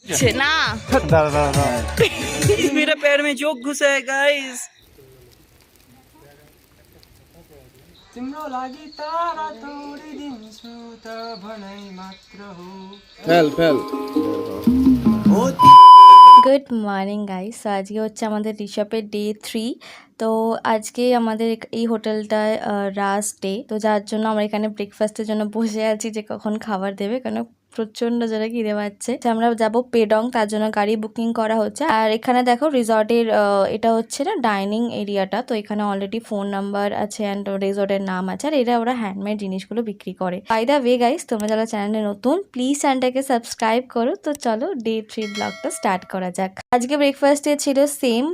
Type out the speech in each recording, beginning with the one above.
ना मेरा पैर में जोक घुसा है गाइस। तिम्रो लागि तारा तोडिदिन्छु त भनाइ मात्र हो। Good morning guys. তো আজকে হচ্ছে আমাদের ঋষভের ডে 3। তো আজকে আমাদের এই হোটেলটায় রাস ডে, তো যার জন্য আমরা এখানে ব্রেকফাস্টের জন্য বসে আছি যে কখন খাবার দেবে, কারণ প্রচণ্ড জোরে খিদে পাচ্ছে। আমরা যাব পেডং, তার জন্য গাড়ি বুকিং করা হচ্ছে। আর এখানে দেখো রিসর্টের এটা হচ্ছে না ডাইনিং এরিয়াটা, তো এখানে অলরেডি ফোন নাম্বার আছে অ্যান্ড রিসর্টের নাম আছে। আর এরা ওরা হ্যান্ডমেড জিনিসগুলো বিক্রি করে। বাই দ্য ওয়ে গাইস, তোমরা যারা চ্যানেলে নতুন প্লিজ চ্যানেলটাকে সাবস্ক্রাইব করো। তো চলো ডে 3 ব্লগটা স্টার্ট করা যাক। আজকে ব্রেকফাস্টে ছিল সেম,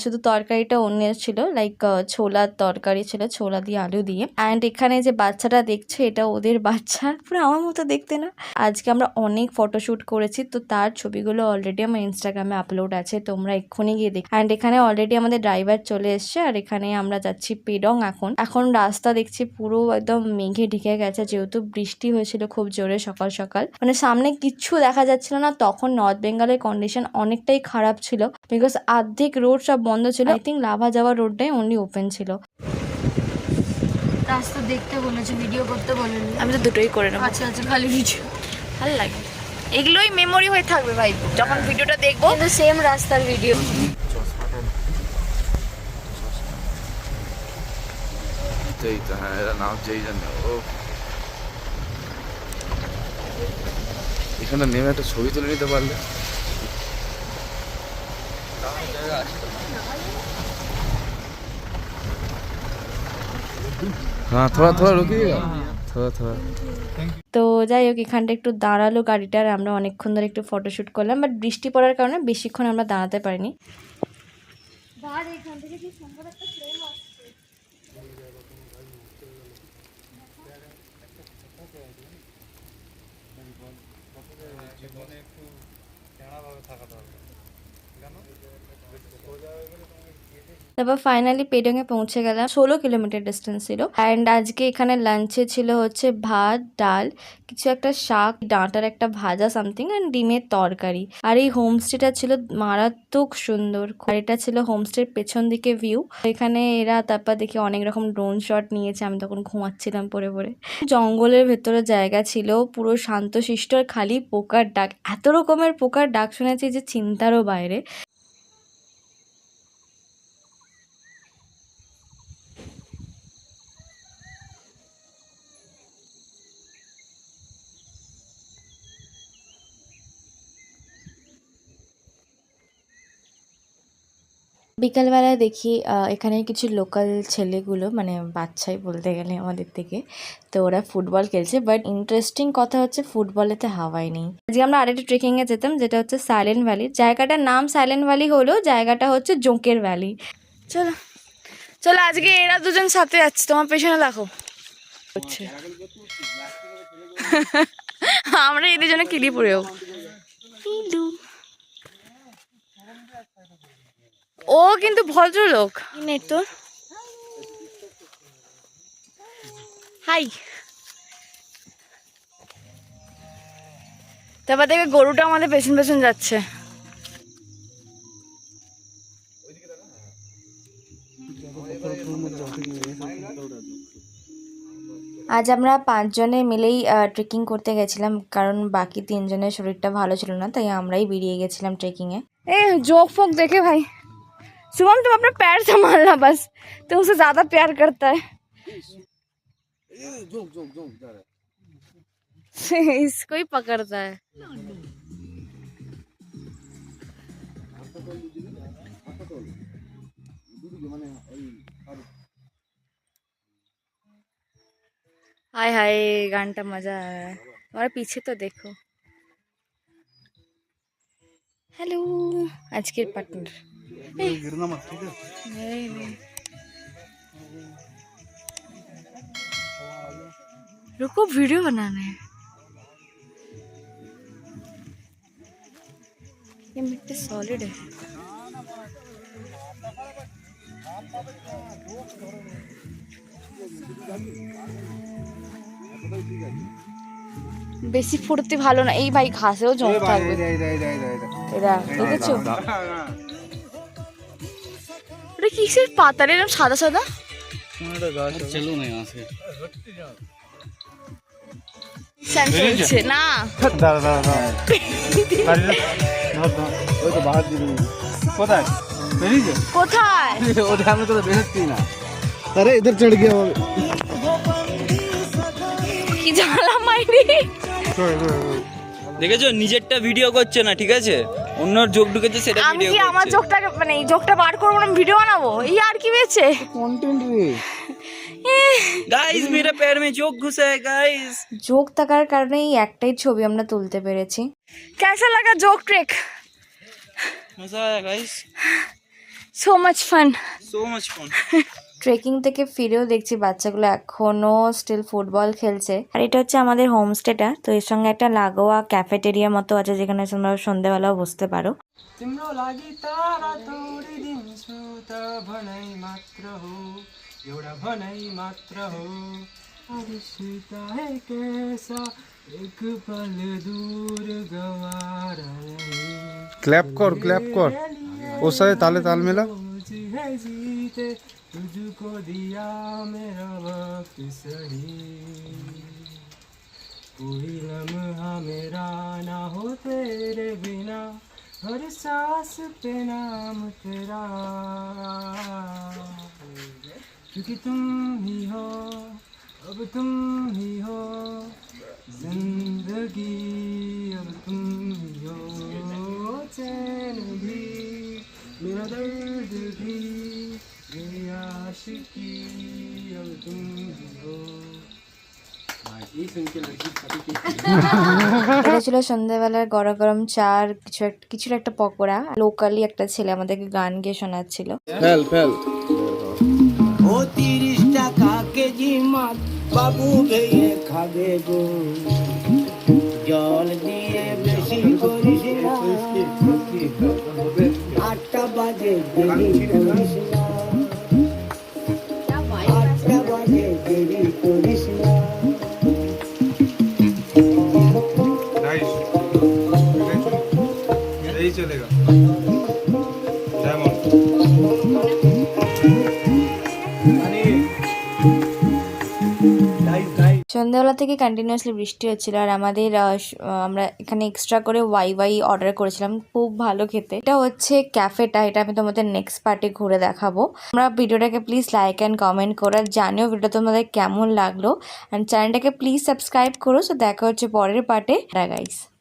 শুধু তরকারিটা অন্য ছিল, লাইক ছোলার তরকারি ছিল, ছোলা দিয়ে আলু দিয়ে। অ্যান্ড এখানে যে বাচ্চাটা দেখছো এটা ওদের বাচ্চা, পুরো আমার মতো দেখতে না। আজকে আমরা অনেক ফটোশ্যুট করেছি, তো তার ছবিগুলো অলরেডি আমার ইনস্টাগ্রামে আপলোড আছে, তোমরা এক্ষুনি গিয়ে দেখ। অ্যান্ড এখানে অলরেডি আমাদের ড্রাইভার চলে এসছে, আর এখানে আমরা যাচ্ছি পেডং। এখন রাস্তা দেখছি পুরো একদম মেঘে ঢেকে গেছে, যেহেতু বৃষ্টি হয়েছিল খুব জোরে সকাল সকাল, মানে সামনে কিচ্ছু দেখা যাচ্ছিল না। তখন নর্থ বেঙ্গলের কন্ডিশন অনেকটাই খারাপ ছিল, বিকজ অর্ধেক রোড সব বন্ধ ছিল। আই থিঙ্ক লাভা যাওয়ার রোডটাই অনলি ওপেন ছিল। রাস্তা দেখতে বলেছে, ভিডিও করতে বলেনি। আমি তো দুটোই করে নেবো। আচ্ছা আচ্ছা, খালি ভিডিও ভালো লাগে, এগুলোই মেমোরি হয়ে থাকবে ভাই, যখন ভিডিওটা দেখবো। কিন্তু সেম রাস্তার ভিডিও। হ্যাঁ, এরা নাম যেই জানে। ও এখানে নেমে একটা ছবি তুলে নিতে পারলে। হ্যাঁ, থোড়া থোড়া রুকিয়েগা, থোড়া থোড়া। তো যাই হোক, এখানটা একটু দাঁড়ালো গাড়িটা, আর আমরা অনেকক্ষণ ধরে একটু ফটোশ্যুট করলাম, বাট বৃষ্টি পড়ার কারণে বেশিক্ষণ আমরা দাঁড়াতে পারিনি। তারপর ফাইনালি পেডংয়ে পৌঁছে গেলাম। 16 কিলোমিটার ডিস্টেন্স ছিল। অ্যান্ড আজকে এখানে লাঞ্চে ছিল হচ্ছে ভাত, ডাল, কিছু একটা শাক, ডাঁটার একটা ভাজা সামথিং, অ্যান্ড ডিমের তরকারি। আর এই হোমস্টেটা ছিল মারাত্মক সুন্দর। আর এটা ছিল হোমস্টের পেছন দিকে ভিউ। এখানে এরা তারপর দেখি অনেক রকম ড্রোন শট নিয়েছে, আমি তখন ঘুমাচ্ছিলাম পরে পরে। জঙ্গলের ভেতরে জায়গা ছিল, পুরো শান্তশিষ্ট, আর খালি পোকার ডাক। এত রকমের পোকার ডাক শুনেছি যে চিন্তারও বাইরে। বিকালবেলায় দেখি এখানে কিছু লোকাল ছেলেগুলো, মানে বাচ্চাই বলতে গেলে আমাদের থেকে, তো ওরা ফুটবল খেলছে। বাট ইন্টারেস্টিং কথা হচ্ছে ফুটবলেতে হাওয়াই নেই। আজকে আমরা আরেকটা ট্রেকিংয়ে যেতাম, যেটা হচ্ছে সাইলেন্ট ভ্যালি। জায়গাটার নাম সাইলেন্ট ভ্যালি হলো, জায়গাটা হচ্ছে জোঁকের ভ্যালি। চলো চলো, আজকে এরা দুজন সাথে যাচ্ছে, তোমার পেছনে দেখো হচ্ছে। আমরা এই দুজনে কিলিপুরেও। ও কিন্তু ভদ্রলোক। নেই তোর। হাই। তারপর দেখে গরুটা আমাদের পেছন পেছন যাচ্ছে। আজ আমরা 5 জনে মিলেই ট্রেকিং করতে গেছিলাম, কারণ বাকি 3 জনের শরীরটা ভালো ছিল না, তাই আমরাই বেরিয়ে গেছিলাম ট্রেকিংয়ে। ए जोक फोक देखे भाई, शुभम तुम अपना पैर संभालना बस, तुम उसे ज्यादा प्यार करता है। इसको ही पकड़ता है। हाय हाय, गानटा मजा आ रहा है। तुम्हारे पीछे तो देखो। हेलो आज के पार्टनर। गिरना मत, ठीक है? नहीं रुको, वीडियो बनाना है। ये मिट्टी सॉलिड है। বেশি ফুটতে ভালো না, এই ভাই ঘাসেও জম থাকবে। এরা দেখেছো ওটা কিসের পাতা রে, এরকম সাদা সাদা? চলছে না। কোথায় বেরিয়েছে? কোথায়? ওদের আমি তো বেরোচ্ছি না। अरे इधर चढ़ गया वो। কি জ্বালা মাইরি। দেখেছো নিজেরটা ভিডিও করছে না, ঠিক আছে, অন্যর যোগ ঢুকেছে সেটা আমি ভিডিও কি আমার করছে। যোগটাকে মানে এই যোগটা বার করবো না, ভিডিও বানাবো? এই আর কি বেচে कंटेंट रे। गाइस मेरा पैर में जोक घुसा है गाइस। যোগ থাকার কারণে এই একটাই ছবি আমরা তুলতে পেরেছি। कैसा लगा जोग ट्रेक? मजा आया guys, so much fun. So much fun. Trekking থেকে ফিরেও দেখছি বাচ্চাগুলো এখনো স্টিল ফুটবল খেলছে। আর এটা হচ্ছে আমাদের হোমস্টেটা, তো এর সঙ্গে একটা লাগোয়া ক্যাফেটেরিয়া মতো আছে যেখানে তোমরা সন্ধ্যাবেলাও বসতে পারো। तिम्रो लागि तारा तोडिदिन्छु त भनाइ मात्र हो, एउटा भनाइ मात्र हो। रिश्ता है कैसा एक पल दूर गवारा क्लैप कर उस सारे ताले ताल मिला। मुझे है जीते तुझको दिया मेरा वक्त सही, कोई लम्हा मेरा ना हो तेरे बिना, हर सांस पे नाम तेरा, क्योंकि तुम ही हो, अब तुम ही हो जिंदगी, अब तुम ही हो चैन भी, मेरा दर्द भी, ये आशिकी, अब तुम ही हो। ये सुन के लड़की फटी। এটা ছিল সন্ধ্যাবেলার গরম গরম চা আর কিছুর একটা পকোড়া। লোকালি একটা ছেলে আমাদেরকে গান গেয়ে শোনাচ্ছিল। फैल ও 30 টাকা কেজি মাছ বাবু ভেয়ে খাবে গো, জল দিয়ে বেশি করিস না, 8টা বাজে দেরি করিস না, 8টা বাজে দেরি করিস না। यही चलेगा डायमंड। সন্ধ্যাবেলা থেকে কন্টিনিউয়াসলি বৃষ্টি হচ্ছিল আর আমাদের আমরা এখানে এক্সট্রা করে ওয়াই অর্ডার করেছিলাম, খুব ভালো খেতে। এটা হচ্ছে ক্যাফেটা, এটা আমি তোমাদের নেক্সট পার্টে ঘুরে দেখাবো। আমরা ভিডিওটাকে প্লিজ লাইক অ্যান্ড কমেন্ট করো, আর জানিও ভিডিওটা তোমাদের কেমন লাগলো, অ্যান্ড চ্যানেলটাকে প্লিজ সাবস্ক্রাইব করো। সো দেখা হচ্ছে পরের পার্টে। গাইস।